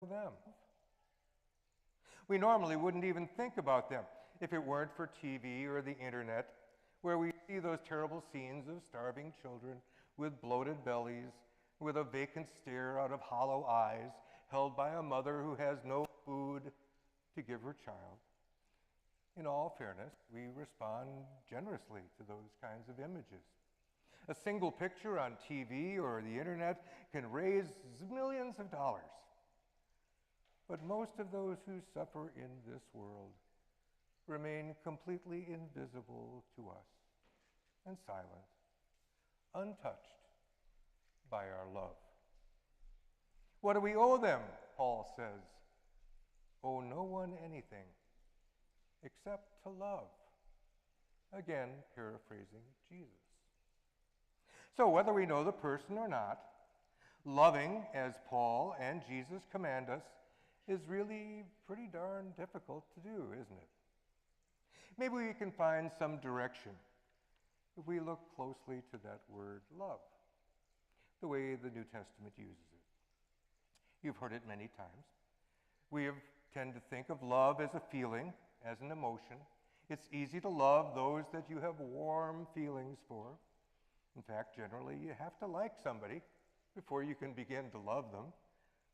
them. We normally wouldn't even think about them if it weren't for TV or the internet, where we see those terrible scenes of starving children with bloated bellies, with a vacant stare out of hollow eyes, held by a mother who has no food to give her child. In all fairness, we respond generously to those kinds of images. A single picture on TV or the internet can raise millions of dollars. But most of those who suffer in this world remain completely invisible to us and silent, untouched by our love. What do we owe them? Paul says. Owe no one anything except to love. Again, paraphrasing Jesus. So whether we know the person or not, loving as Paul and Jesus command us is really pretty darn difficult to do, isn't it? Maybe we can find some direction if we look closely to that word love, the way the New Testament uses it. You've heard it many times. We tend to think of love as a feeling, as an emotion. It's easy to love those that you have warm feelings for. In fact, generally, you have to like somebody before you can begin to love them.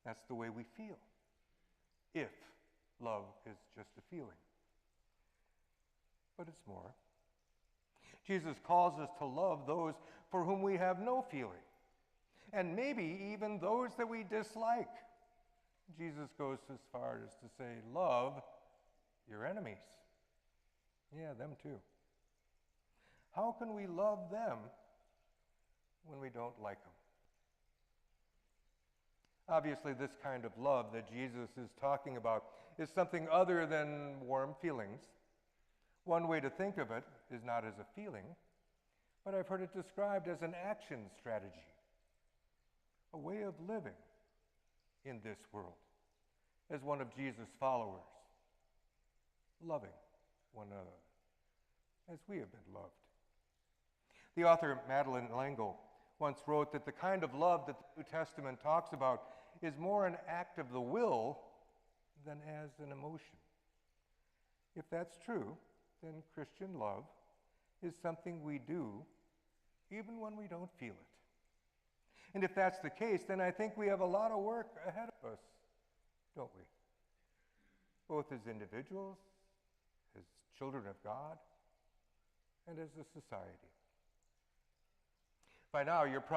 That's the way we feel, if love is just a feeling. But it's more. Jesus calls us to love those for whom we have no feeling, and maybe even those that we dislike. Jesus goes as far as to say, love your enemies. Yeah, them too. How can we love them when we don't like them? Obviously, this kind of love that Jesus is talking about is something other than warm feelings. One way to think of it is not as a feeling, but I've heard it described as an action strategy, a way of living in this world as one of Jesus' followers, loving one another as we have been loved. The author Madeleine L'Engle once wrote that the kind of love that the New Testament talks about is more an act of the will than as an emotion. If that's true, then Christian love is something we do even when we don't feel it. And if that's the case, then I think we have a lot of work ahead of us, don't we? Both as individuals, as children of God, and as a society. By now, you're probably